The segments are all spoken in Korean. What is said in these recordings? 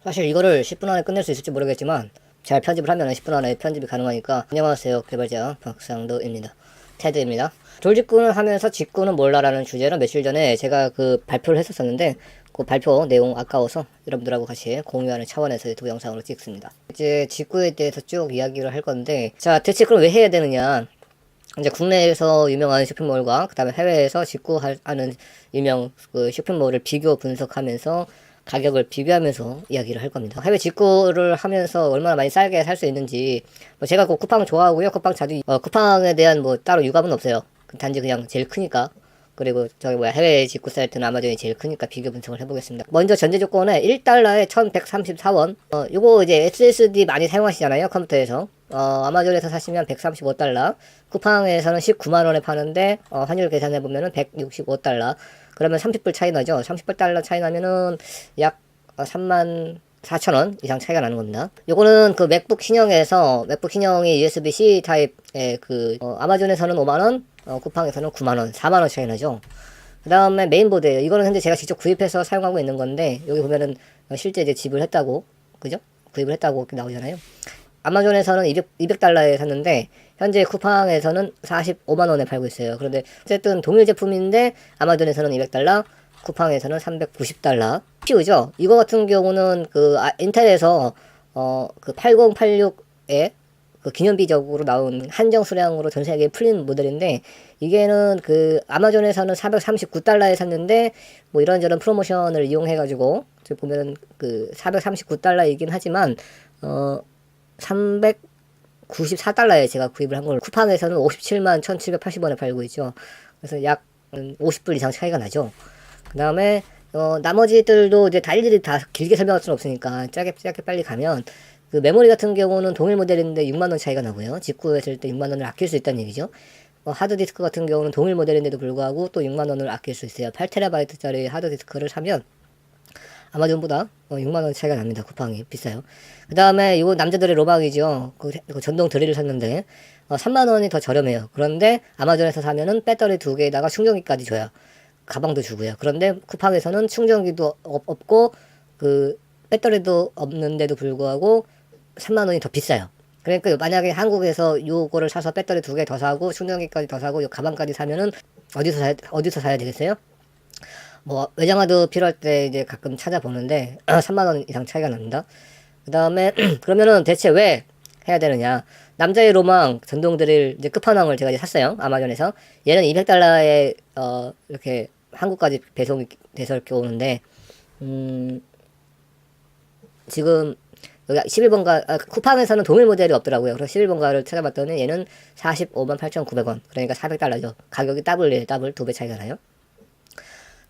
사실 이거를 10분 안에 끝낼 수 있을지 모르겠지만 잘 편집을 하면 10분 안에 편집이 가능하니까. 안녕하세요, 개발자 박상도입니다. 테드입니다. 돌직구를 하면서 직구는 몰라라는 주제로 며칠 전에 제가 그 발표를 했었었는데, 그 발표 내용 아까워서 여러분들하고 같이 공유하는 차원에서 동영상으로 찍습니다. 이제 직구에 대해서 쭉 이야기를 할 건데, 자, 대체 그럼 왜 해야 되느냐. 이제 국내에서 유명한 쇼핑몰과 그 다음에 해외에서 직구하는 유명 그 쇼핑몰을 비교 분석하면서 가격을 비교하면서 이야기를 할 겁니다. 해외 직구를 하면서 얼마나 많이 싸게 살 수 있는지. 뭐 제가 그 쿠팡 좋아하고요. 쿠팡 자주 쿠팡에 대한 뭐 따로 유감은 없어요. 단지 그냥 제일 크니까. 그리고 저기 뭐야, 해외 직구 사이트는 아마존이 제일 크니까 비교 분석을 해보겠습니다. 먼저 전제 조건에 1달러에 1134원. 요거 이제 SSD 많이 사용하시잖아요, 컴퓨터에서. 아마존에서 사시면 135달러, 쿠팡에서는 19만원에 파는데, 환율 계산해보면은 165달러. 그러면 30불 차이 나죠? 30불 차이 나면은 약 3만 4천원 이상 차이가 나는 겁니다. 요거는 그 맥북 신형에서, 맥북 신형이 USB-C 타입의 아마존에서는 5만원, 쿠팡에서는 9만원, 4만원 차이 나죠? 그 다음에 메인보드예요. 이거는 현재 제가 직접 구입해서 사용하고 있는 건데, 여기 보면은 실제 이제 지불 했다고, 그죠? 구입을 했다고 이렇게 나오잖아요. 아마존에서는 200달러에 샀는데, 현재 쿠팡에서는 45만원에 팔고 있어요. 그런데 어쨌든 동일 제품인데, 아마존에서는 200달러, 쿠팡에서는 390달러. CPU죠? 이거 같은 경우는 인텔에서, 그 8086에 그 기념비적으로 나온 한정 수량으로 전 세계에 풀린 모델인데, 이게는 그 아마존에서는 439달러에 샀는데, 뭐 이런저런 프로모션을 이용해가지고, 지금 보면은 그 439달러이긴 하지만, 394달러에 제가 구입을 한 걸, 쿠팡에서는 57만 1780원에 팔고 있죠. 그래서 약 50불 이상 차이가 나죠. 그 다음에, 나머지들도 이제 다 일일이 다 길게 설명할 수는 없으니까 짧게 빨리 가면, 그 메모리 같은 경우는 동일 모델인데 6만원 차이가 나고요. 직구했을 때 6만원을 아낄 수 있다는 얘기죠. 하드디스크 같은 경우는 동일 모델인데도 불구하고 또 6만원을 아낄 수 있어요. 8TB짜리 하드디스크를 사면 아마존보다 6만원 차이가 납니다. 쿠팡이 비싸요. 그 다음에 이거 남자들의 로망이죠. 그 전동 드릴을 샀는데 3만원이 더 저렴해요. 그런데 아마존에서 사면은 배터리 2개에다가 충전기까지 줘요. 가방도 주고요. 그런데 쿠팡에서는 충전기도 없고 그 배터리도 없는데도 불구하고 3만원이 더 비싸요. 그러니까 만약에 한국에서 요거를 사서 배터리 2개 더 사고 충전기까지 더 사고 요 가방까지 사면은 어디서 사야 되겠어요? 뭐 외장하드 필요할 때 이제 가끔 찾아보는데 3만원 이상 차이가 납니다. 그 다음에 그러면은 대체 왜 해야 되느냐. 남자의 로망 전동 드릴 이제 끝판왕을 제가 이제 샀어요. 아마존에서. 얘는 200달러에 이렇게 한국까지 배송이 돼서 이렇게 오는데 지금 여기 11번가 쿠팡에서는 동일 모델이 없더라고요. 그래서 11번가를 찾아봤더니 얘는 45만 8,900원. 그러니까 400달러죠. 가격이 더블이에요. 더블 2배 차이가 나요.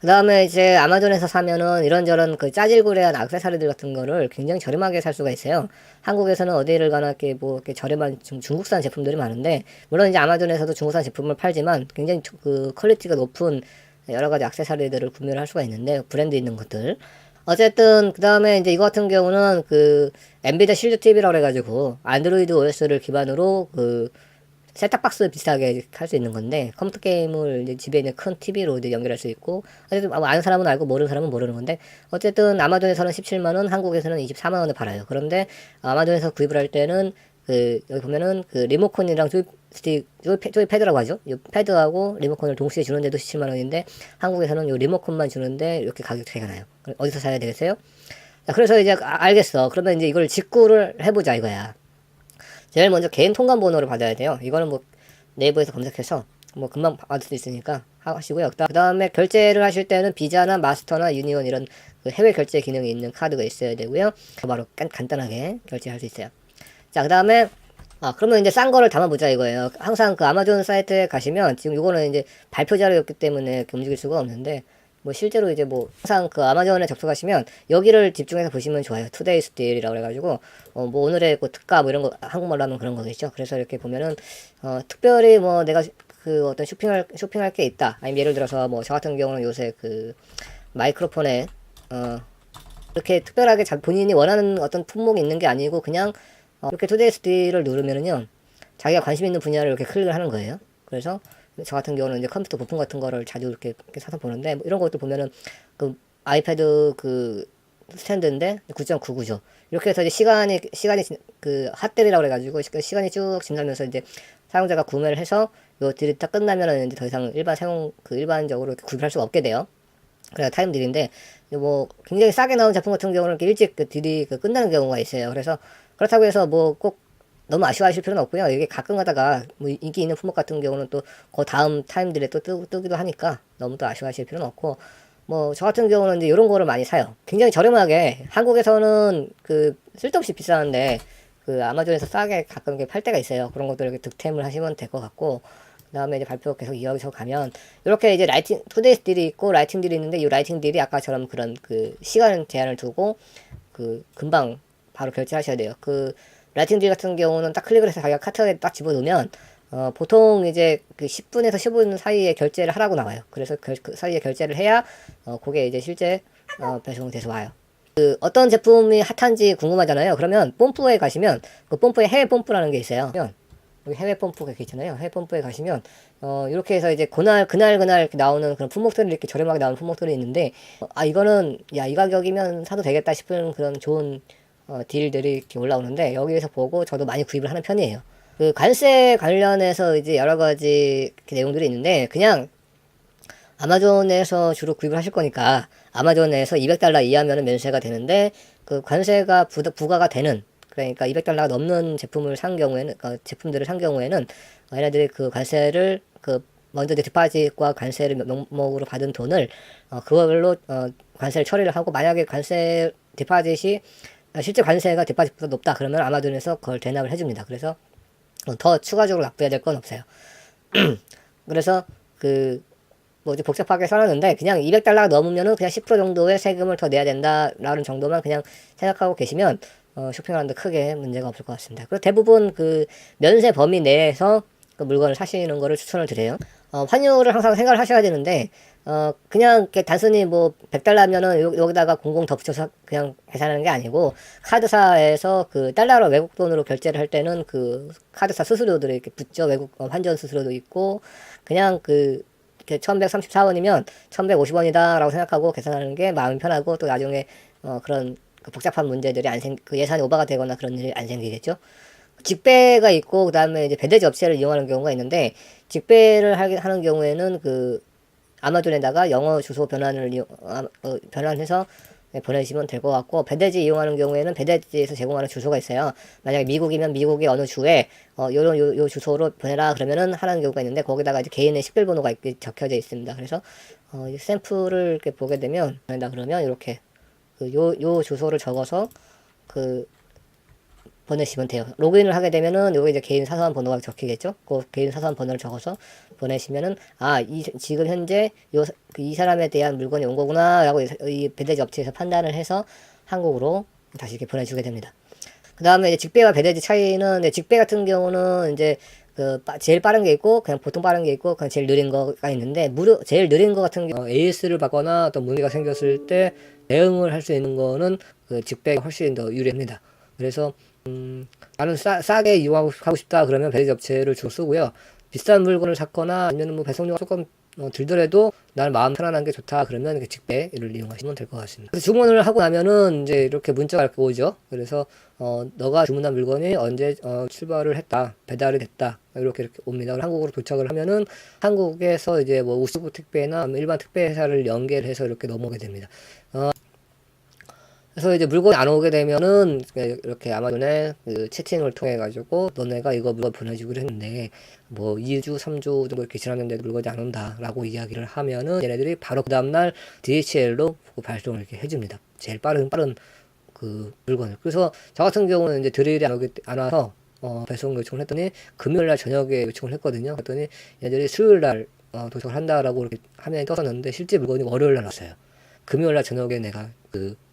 그 다음에 이제 아마존에서 사면은 이런저런 그 짜질구레한 액세서리들 같은 거를 굉장히 저렴하게 살 수가 있어요. 한국에서는 어디를 가나 이렇게 뭐 이렇게 저렴한 중국산 제품들이 많은데, 물론 이제 아마존에서도 중국산 제품을 팔지만 굉장히 그 퀄리티가 높은 여러 가지 액세서리들을 구매를 할 수가 있는데, 브랜드 있는 것들. 어쨌든 그 다음에 이제 이거 같은 경우는 그 엔비디아 실드 TV라고 해가지고 안드로이드 OS를 기반으로 그 셋탑박스 비슷하게 할 수 있는 건데, 컴퓨터 게임을 이제 집에 있는 큰 TV로 이제 연결할 수 있고, 어쨌든 아는 사람은 알고 모르는 사람은 모르는 건데, 어쨌든 아마존에서는 17만원, 한국에서는 24만원에 팔아요. 그런데 아마존에서 구입을 할 때는 여기 보면은 그 리모컨이랑 조이패드라고 하죠. 이 패드하고 리모컨을 동시에 주는데도 17만원인데, 한국에서는 이 리모컨만 주는데 이렇게 가격 차이가 나요. 어디서 사야 되겠어요? 자, 그래서 이제 알겠어. 그러면 이제 이걸 직구를 해보자 이거야. 제일 먼저 개인 통관 번호를 받아야 돼요. 이거는 뭐 네이버에서 검색해서 뭐 금방 받을 수 있으니까 하시고요. 그 다음에 결제를 하실 때는 비자나 마스터나 유니온 이런 그 해외 결제 기능이 있는 카드가 있어야 되고요. 바로 간단하게 결제할 수 있어요. 자, 그 다음에 그러면 이제 싼 거를 담아보자 이거예요. 항상 그 아마존 사이트에 가시면 지금 이거는 이제 발표 자료였기 때문에 이렇게 움직일 수가 없는데, 뭐 실제로 이제 뭐 항상 그 아마존에 접속하시면 여기를 집중해서 보시면 좋아요. 투데이 스딜이라고 해가지고 뭐 오늘의 그 특가 뭐 이런 거 한국말로 하면 그런 거겠죠. 그래서 이렇게 보면은 특별히 뭐 내가 그 어떤 쇼핑할 게 있다. 아니면 예를 들어서 뭐 저 같은 경우는 요새 그 마이크로폰에 이렇게 특별하게 본인이 원하는 어떤 품목이 있는 게 아니고 그냥 이렇게 투데이 스딜을 누르면은요, 자기가 관심 있는 분야를 이렇게 클릭을 하는 거예요. 그래서 저 같은 경우는 이제 컴퓨터 부품 같은 거를 자주 이렇게 사서 보는데, 뭐 이런 것도 보면은 그 아이패드 그 스탠드인데 9.99죠. 이렇게 해서 이제 시간이 그 핫딜이라고 그래가지고 시간이 쭉 지나면서 이제 사용자가 구매를 해서 요 딜이 딱 끝나면은 이제 더 이상 일반적으로 구입할 수가 없게 돼요. 그래서 타임딜인데 뭐 굉장히 싸게 나온 제품 같은 경우는 이렇게 일찍 그 딜이 끝나는 경우가 있어요. 그래서 그렇다고 해서 뭐 꼭 너무 아쉬워하실 필요는 없고요. 이게 가끔 가다가 뭐 인기 있는 품목 같은 경우는 또 그 다음 타임딜에 또 뜨기도 하니까 너무 또 아쉬워하실 필요는 없고, 뭐 저 같은 경우는 이제 이런 거를 많이 사요. 굉장히 저렴하게, 한국에서는 그 쓸데없이 비싼데 그 아마존에서 싸게 가끔 이렇게 팔 때가 있어요. 그런 것들 이렇게 득템을 하시면 될 것 같고, 그 다음에 이제 발표 계속 이어서 가면 이렇게 이제 라이팅 투데이 딜이 있고 라이팅 딜이 있는데, 이 라이팅 딜이 아까처럼 그런 그 시간 제한을 두고 그 금방 바로 결제하셔야 돼요. 그 라이팅 딜 같은 경우는 딱 클릭을 해서 자기가 카트에 딱 집어넣으면 보통 이제 그 10분에서 15분 사이에 결제를 하라고 나와요. 그래서 그 사이에 결제를 해야 그게 이제 실제 배송돼서 와요. 그 어떤 제품이 핫한지 궁금하잖아요. 그러면 뽐뿌에 가시면 그 뽐뿌에 해외 뽐뿌라는 게 있어요. 여기 해외 뽐뿌가 있잖아요. 해외 뽐뿌에 가시면 이렇게 해서 이제 그날 이렇게 나오는 그런 품목들이, 이렇게 저렴하게 나오는 품목들이 있는데, 이거는 야, 이 가격이면 사도 되겠다 싶은 그런 좋은 딜들이 이렇게 올라오는데, 여기에서 보고 저도 많이 구입을 하는 편이에요. 그 관세 관련해서 이제 여러 가지 내용들이 있는데, 그냥 아마존에서 주로 구입을 하실 거니까 아마존에서 $200 이하면은 면세가 되는데, 그 관세가 부과가 되는, 그러니까 $200가 넘는 제품을 산 경우에는, 제품들을 산 경우에는 얘네들이 그 관세를 먼저 디파짓과 관세를 명목으로 받은 돈을 그걸로 관세를 처리를 하고, 만약에 실제 관세가 디파짓보다 높다 그러면 아마존에서 그걸 대납을 해줍니다. 그래서 더 추가적으로 납부해야 될 건 없어요. 그래서 뭐 이제 복잡하게 써놨는데, 그냥 $200가 넘으면은 그냥 10% 정도의 세금을 더 내야 된다라는 정도만 그냥 생각하고 계시면 쇼핑하는데 크게 문제가 없을 것 같습니다. 그리고 대부분 그 면세 범위 내에서 그 물건을 사시는 거를 추천을 드려요. 환율을 항상 생각을 하셔야 되는데, 그냥 이렇게 단순히 뭐 $100면은 여기다가 00 덧붙여서 그냥 계산하는 게 아니고, 카드사에서 그 달러로 외국 돈으로 결제를 할 때는 그 카드사 수수료들이 이렇게 붙죠. 외국 환전 수수료도 있고, 그냥 이렇게 1134원이면 1150원이다 라고 생각하고 계산하는 게 마음이 편하고, 또 나중에 그런 그 복잡한 문제들이 그 예산이 오버가 되거나 그런 일이 안 생기겠죠. 직배가 있고, 그 다음에 이제 배대지 업체를 이용하는 경우가 있는데, 직배를 하는 경우에는 그 아마존에다가 영어 주소 변환해서 보내시면 될 것 같고, 배대지 이용하는 경우에는 배대지에서 제공하는 주소가 있어요. 만약에 미국이면 미국의 어느 주에 요 주소로 보내라 그러면은 하는 경우가 있는데, 거기다가 이제 개인의 식별번호가 이렇게 적혀져 있습니다. 그래서 샘플을 이렇게 보게 되면, 그러면 이렇게 요 주소를 적어서 보내시면 돼요. 로그인을 하게 되면은 여기 이제 개인 사소한 번호가 적히겠죠. 그 개인 사소한 번호를 적어서 보내시면은, 지금 현재 이 사람에 대한 물건이 온 거구나 라고 이 배대지 업체에서 판단을 해서 한국으로 다시 이렇게 보내주게 됩니다. 그 다음에 이제 직배와 배대지 차이는, 직배 같은 경우는 이제 제일 빠른 게 있고, 그냥 보통 빠른 게 있고, 그냥 제일 느린 거가 있는데, 제일 느린 거 같은 경우 AS를 받거나 어떤 문제가 생겼을 때 대응을 할 수 있는 거는 직배가 훨씬 더 유리합니다. 그래서 나는 싸게 이용하고 싶다 그러면 배대지 업체를 주로 쓰고요. 비싼 물건을 샀거나 아니면 뭐 배송료가 조금 들더라도 나는 마음 편안한 게 좋다 그러면 직배를 이용하시면 될 것 같습니다. 그래서 주문을 하고 나면은 이제 이렇게 문자가 이렇게 오죠. 그래서 너가 주문한 물건이 언제 출발을 했다, 배달이 됐다, 이렇게 옵니다. 한국으로 도착을 하면은 한국에서 이제 뭐 우수부 택배나 일반 택배 회사를 연결해서 이렇게 넘어오게 됩니다. 그래서 이제 물건이 안 오게 되면은 이렇게 아마존에 채팅을 통해 가지고, 너네가 이거 물건 보내주기로 했는데 뭐 2주 3주 정도 이렇게 지났는데도 물건이 안 온다 라고 이야기를 하면은, 얘네들이 바로 그 다음날 DHL로 발송을 이렇게 해줍니다. 제일 빠른 그 물건을. 그래서 저 같은 경우는 이제 드릴이 안 와서 배송 요청을 했더니 금요일날 저녁에 요청을 했거든요. 그랬더니 얘네들이 수요일날 도착을 한다라고 이렇게 화면에 떴었는데, 실제 물건이 월요일날 왔어요. 금요일날 저녁에 내가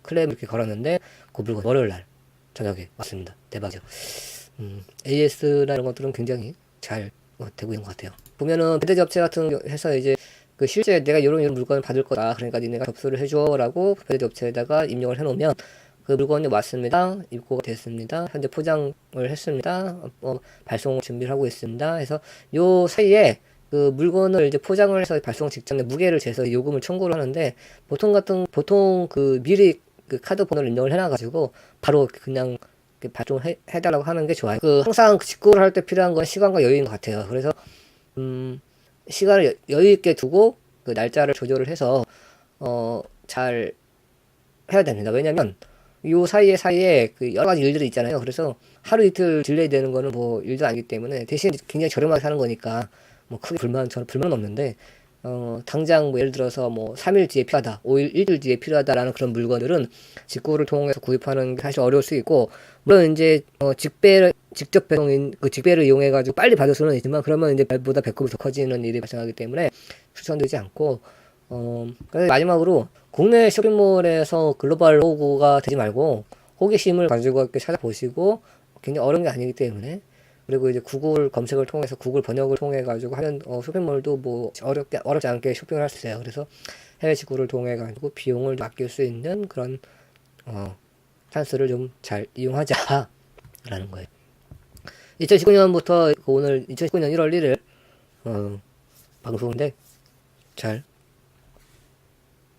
클레임 이렇게 걸었는데 그 물건 월요일날 저녁에 왔습니다. 대박이죠. AS라는 것들은 굉장히 잘 되고 있는 것 같아요. 보면은 배대지 업체 같은 해서 이제 실제 내가 이런 물건을 받을 거다, 그러니까 니네가 접수를 해줘라고 배대지 업체에다가 입력을 해놓으면, 그 물건이 왔습니다, 입고가 됐습니다, 현재 포장을 했습니다, 발송 준비를 하고 있습니다 해서 요 사이에 그 물건을 이제 포장을 해서 발송 직전에 무게를 재서 요금을 청구를 하는데, 보통 미리 그 카드 번호를 입력을 해놔가지고 바로 그냥 발송을 해달라고 하는 게 좋아요. 그 항상 직구를 할 때 필요한 건 시간과 여유인 것 같아요. 그래서 시간을 여유 있게 두고 그 날짜를 조절을 해서 잘 해야 됩니다. 왜냐면 요 사이에 그 여러 가지 일들이 있잖아요. 그래서 하루 이틀 딜레이 되는 거는 뭐 일도 아니기 때문에 대신 굉장히 저렴하게 사는 거니까 뭐 크게 저는 불만은 없는데 당장 뭐 예를 들어서 뭐 3일 뒤에 필요하다, 5일, 일주일 뒤에 필요하다라는 그런 물건들은 직구를 통해서 구입하는 게 사실 어려울 수 있고, 물론 이제 직접 배송인 그 직배를 이용해 가지고 빨리 받을 수는 있지만 그러면 이제 배보다 배꼽이 더 커지는 일이 발생하기 때문에 추천되지 않고, 그래서 마지막으로 국내 쇼핑몰에서 글로벌 호구가 되지 말고 호기심을 가지고 이렇게 찾아보시고, 굉장히 어려운 게 아니기 때문에, 그리고 이제 구글 검색을 통해서 구글 번역을 통해 가지고 하면 쇼핑몰도 뭐 어렵지 않게 쇼핑을 할 수 있어요. 그래서 해외 직구를 통해 가지고 비용을 아낄 수 있는 그런 찬스를 좀 잘 이용하자라는 거예요. 2019년부터 오늘 2019년 1월 1일 방송인데 잘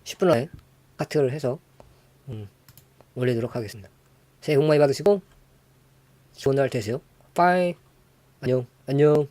10분 안에 카트를 해서 올리도록 하겠습니다. 새해 복 많이 받으시고 좋은 날 되세요. 빠이. 안녕.